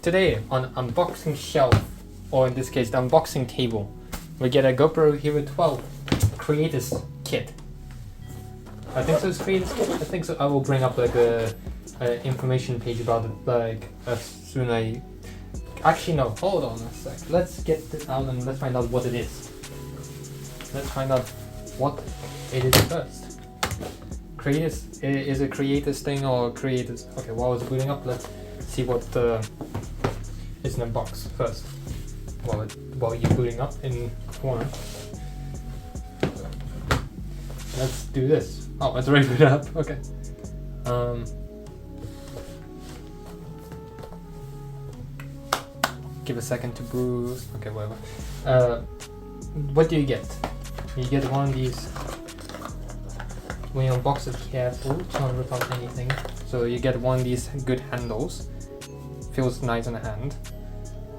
Today on unboxing shelf, or in this case the unboxing table, we get a GoPro Hero 12 Creators Kit. I think so. It's Creators Kit. I think so. I will bring up like a information page about it like as soon I. Actually no. Hold on a sec. Let's get this out and let's find out what it is. Let's find out what it is first. Creators is a creators thing or creators? Okay, while it's booting up, let's see what is in the box first. While you're booting up in the corner. Let's do this. Oh, it's already booted up. Okay. Give a second to boot. Okay, whatever. What do you get? You get one of these. When you unbox it careful, don't rip out anything. So you get one of these good handles. Feels nice in the hand,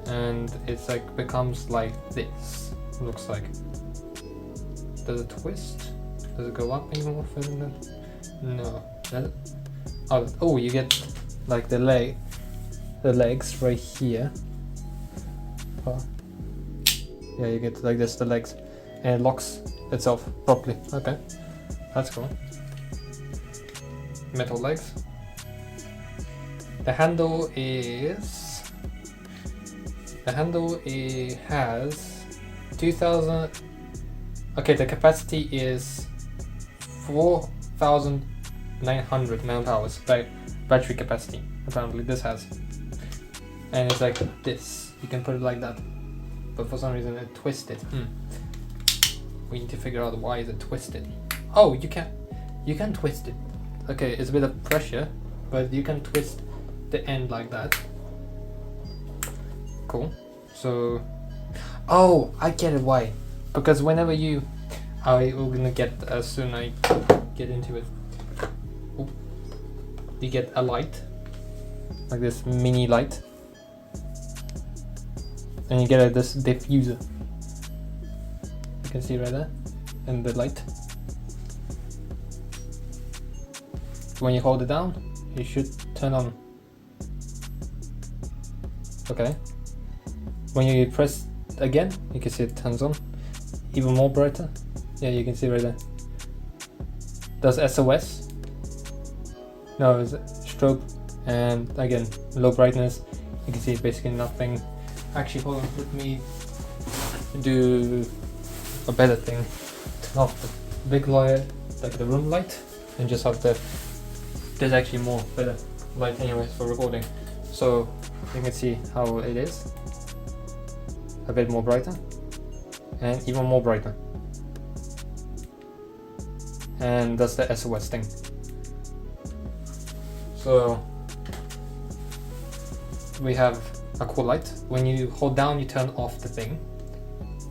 and it's like becomes like this. Looks like. Does it twist? Does it go up any more further than that? No. Oh, you get like the legs right here. Oh. Yeah, you get like this, the legs, and it locks itself properly. Okay, that's cool. Metal legs. The handle has 2000. Okay, the capacity is 4,900 mAh battery capacity. Apparently, this has, and it's like this. You can put it like that, but for some reason it twisted. We need to figure out why is it twisted. Oh, you can twist it. Okay, it's a bit of pressure, but you can twist the end like that. Cool. So, oh, I get it why. Because whenever we're gonna get as soon as I get into it. Ooh, you get a light, like this mini light, and you get this diffuser. You can see right there, and the light. When you hold it down, it should turn on. Okay. When you press again, you can see it turns on. Even more brighter. Yeah, you can see right there. Does SOS? No, it's strobe. And again, low brightness. You can see basically nothing. Actually, hold on, let me do a better thing. Turn off the big light, like the room light, and just have there's actually more better light anyways for recording. So you can see how it is. A bit more brighter. And even more brighter. And that's the SOS thing. So we have a cool light. When you hold down, you turn off the thing.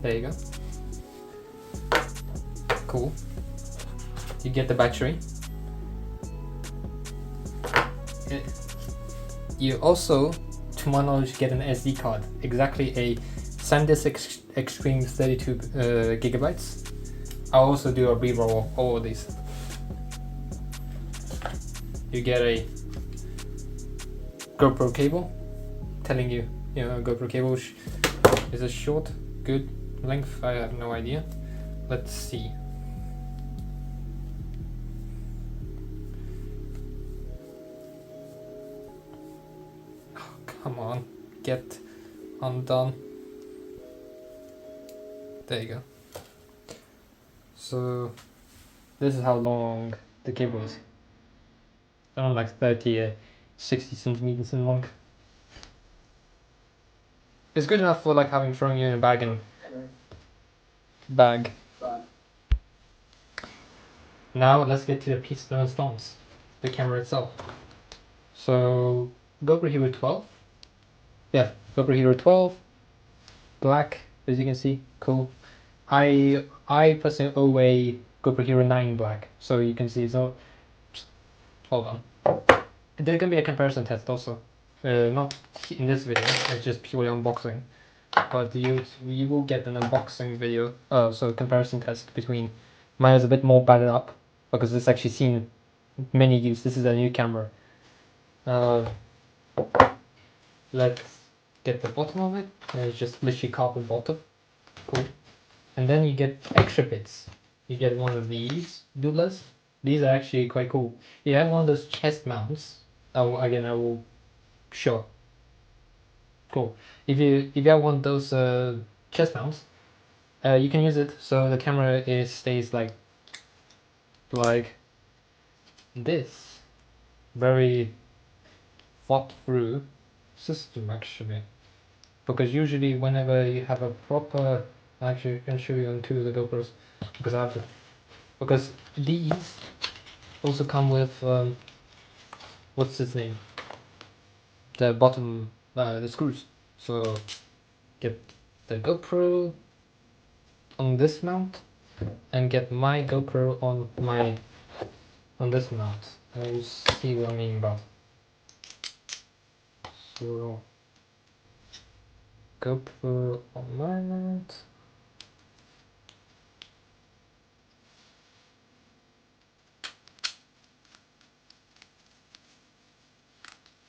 There you go. Cool. You get the battery. You also, to my knowledge, get an SD card. Exactly a SanDisk Extreme 32 gigabytes. I'll also do a reroll of all of these. You get a GoPro cable, telling you, GoPro cable is a short, good length. I have no idea. Let's see. Oh, come on, get undone. There you go. So this is how long the cable is. Around like 60 centimeters in long. It's good enough for like having thrown you in a bag. Now let's get to the piece of stones, the camera itself. So GoPro Hero 12. Yeah, GoPro Hero 12. Black, as you can see, cool. I personally owe a GoPro Hero 9 black, so you can see. So hold on. There's gonna be a comparison test also. Not in this video. It's just purely unboxing. But you will get an unboxing video. So comparison test between. Mine is a bit more battered up because it's actually seen many use. This is a new camera. Let's get the bottom of it, and it's just literally carbon bottom. Cool. And then you get extra bits. You get one of these doublers. These are actually quite cool. You have one of those chest mounts. I will show. Cool. If you have one of those chest mounts, you can use it so the camera stays like this. Very thought through system actually. Because usually whenever you have a proper, actually I can show you on two of the GoPros because I have to, because these also come with what's its name, the bottom the screws. So get the GoPro on this mount and get my GoPro on this mount, and you see what I mean about. So GoPro on my mount.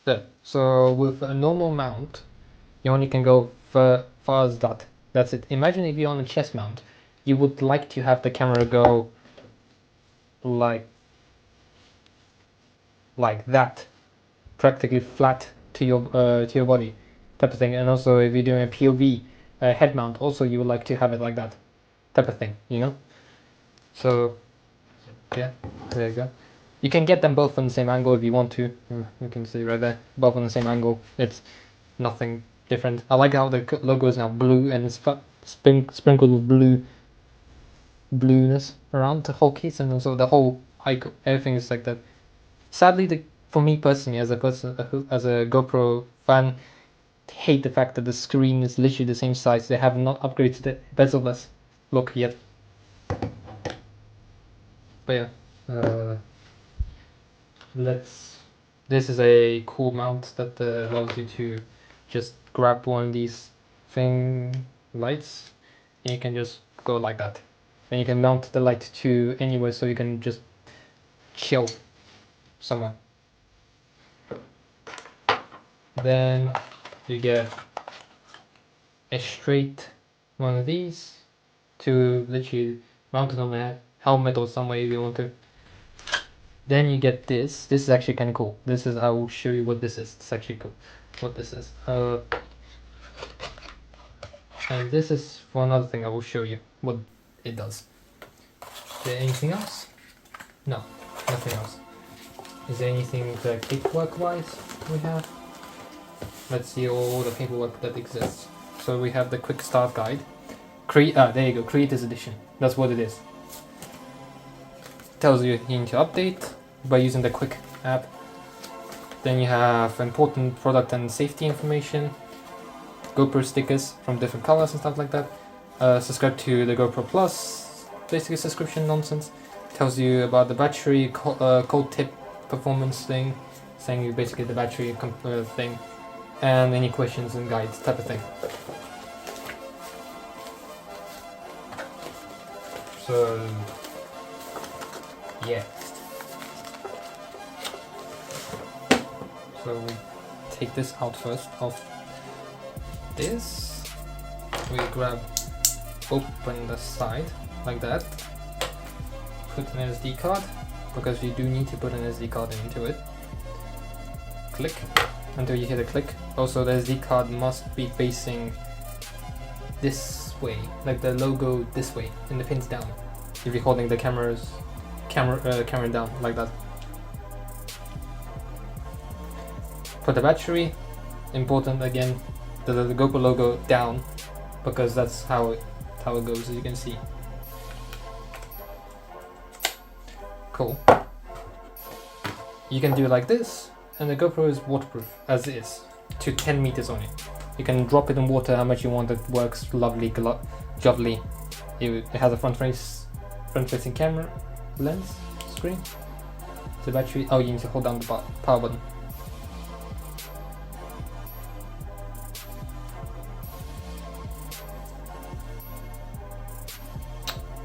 There. So with a normal mount, you only can go far as that. That's it. Imagine if you're on a chest mount, you would like to have the camera go like that, practically flat to your body, type of thing. And also, if you're doing a POV head mount, also you would like to have it like that, type of thing. You know. So yeah, there you go. You can get them both on the same angle if you want to. You can see right there, both on the same angle. It's nothing different. I like how the logo is now blue and it's sprinkled with blueness around the whole case, and also the whole icon. Everything is like that. Sadly, for me personally, as a GoPro fan, hate the fact that the screen is literally the same size. They have not upgraded the bezel-less look yet. But yeah, this is a cool mount that allows you to just grab one of these lights, and you can just go like that. And you can mount the light to anywhere, so you can just chill somewhere. Then you get a straight one of these to literally mount it on a helmet or somewhere if you want to. Then you get this. This is actually kind of cool. I will show you what this is. It's actually cool. What this is. And this is for another thing. I will show you what it does. Is there anything else? No, nothing else. Is there anything paperwork wise we have? Let's see all the paperwork that exists. So we have the quick start guide. There you go, Creators Edition. That's what it is. Tells you need to update by using the quick app. Then you have important product and safety information, GoPro stickers from different colors and stuff like that. Subscribe to the GoPro Plus, basically subscription nonsense. Tells you about the battery, cold tip performance thing, saying you basically the battery thing, and any questions and guides type of thing. So yeah. So we take this out first of this. We open the side like that. Put an SD card, because you do need to put an SD card into it. Click until you hear the click. Also, the SD card must be facing this way, like the logo this way, and the pins down. If you're holding the camera down like that. For the battery, important again, the GoPro logo down, because that's how it goes, as you can see. Cool. You can do it like this, and the GoPro is waterproof as is, to 10 meters on it. You can drop it in water how much you want. It works lovely. It has a front-facing camera lens screen. The battery. Oh, you need to hold down the power button.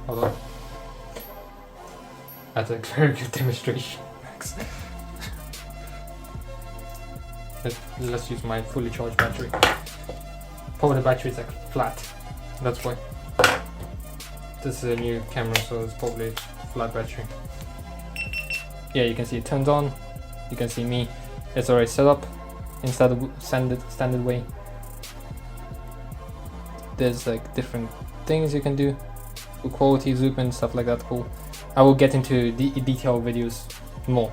Hold on. That's a very good demonstration, Max. Let's use my fully charged battery. probably the battery is like flat. That's why. This is a new camera, so it's probably flat battery. Yeah, you can see it turns on. You can see me. It's already set up in standard way. There's like different things you can do, quality, zoom and stuff like that. Cool. I will get into detailed videos more.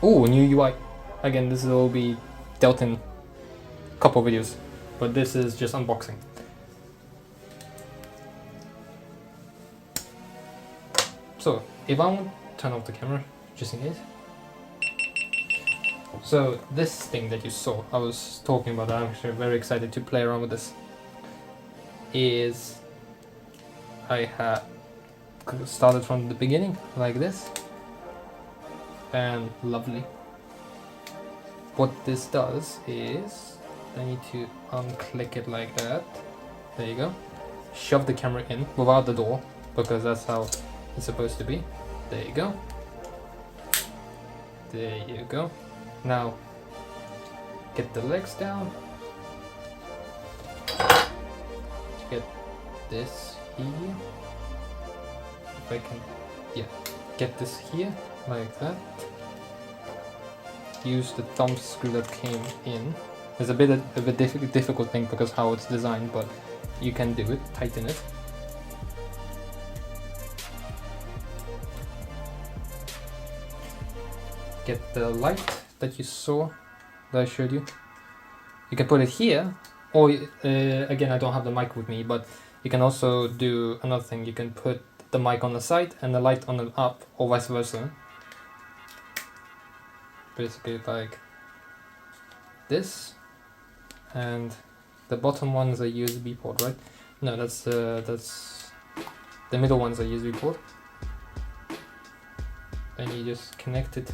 Oh, new UI. Again, this will be dealt in a couple videos, but this is just unboxing. So if I want to turn off the camera, just in case. So this thing that you saw, I was talking about, I'm actually very excited to play around with this, is I have started from the beginning like this, and lovely. What this does is, I need to unclick it like that. There you go. Shove the camera in without the door, because that's how it's supposed to be. There you go. There you go. Now, get the legs down. Get this here. If I can, yeah, get this here like that. Use the thumb screw that came in. It's a bit of a difficult thing because how it's designed, but you can do it. Tighten it. Get the light that you saw, that I showed you. You can put it here, or again, I don't have the mic with me, but you can also do another thing. You can put the mic on the side and the light on the up, or vice versa. Basically like this, and the bottom one is a USB port, right? No, that's the middle one's a USB port. Then you just connect it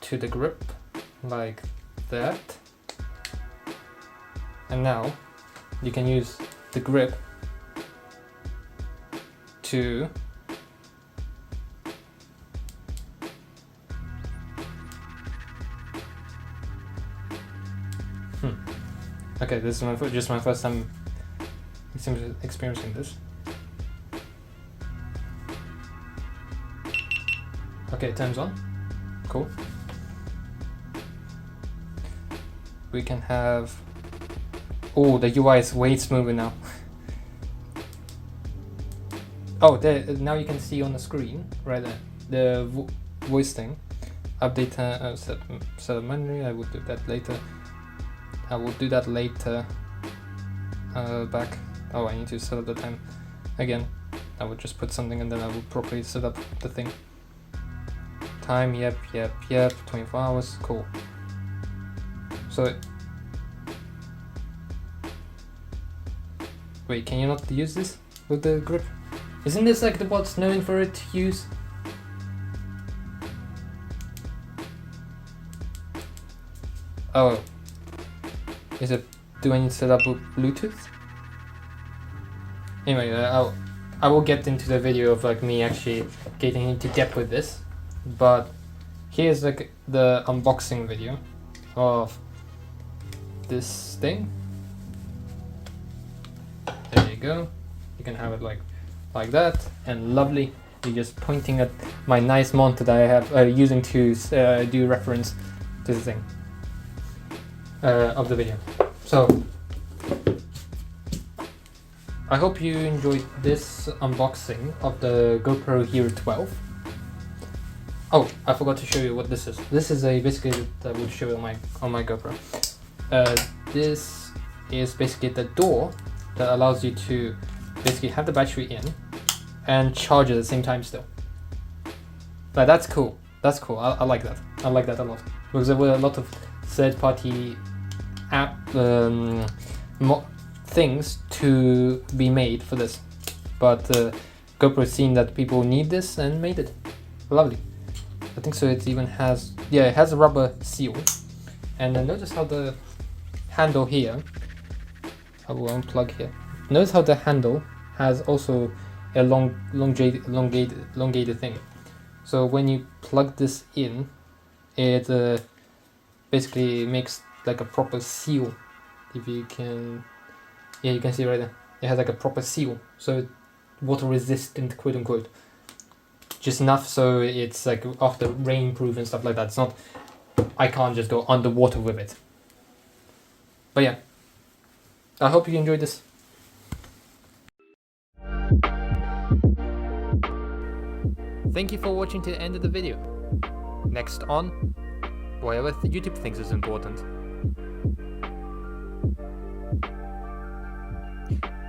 to the grip like that, and now you can use the grip to okay, this is just my first time experiencing this. Okay, it turns on. Cool. We can have... Oh, the UI is way smoother now. Oh, there, now you can see on the screen, right there, the voice thing. Update, set up memory, I will do that later. Back. Oh, I need to set up the time. Again, I would just put something and then I will properly set up the thing. Time, yep, 24 hours, cool. So, wait, can you not use this with the grip? Isn't this like what's known for it to use? Oh, is it? Do I need to set up with Bluetooth? Anyway, I will get into the video of like me actually getting into depth with this, but here's like the unboxing video of this thing. There you go. You can have it like that, and lovely. You're just pointing at my nice monitor that I have using to do reference to the thing of the video. So I hope you enjoyed this unboxing of the GoPro Hero 12. Oh, I forgot to show you what this is. This is basically that I would show on my GoPro. This is basically the door that allows you to basically have the battery in and charge at the same time still. But that's cool. That's cool. I like that. I like that a lot, because there were a lot of third-party app things to be made for this, but GoPro seen that people need this and made it. Lovely. I think so. It even has, yeah, it has a rubber seal, and then notice how the handle here, I will unplug here. Notice how the handle has also a elongated thing. So when you plug this in, it basically makes like a proper seal if you can, yeah, you can see right there. It has like a proper seal, so water resistant, quote unquote. Just enough so it's like after rain proof and stuff like that. It's not, I can't just go underwater with it. But yeah, I hope you enjoyed this. Thank you for watching to the end of the video. Next on, whatever YouTube thinks is important.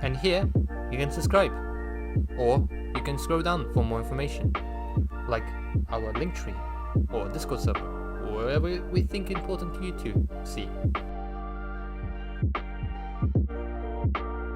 And here, you can subscribe, or you can scroll down for more information, like our link tree, or Discord server, or whatever we think important to you to see.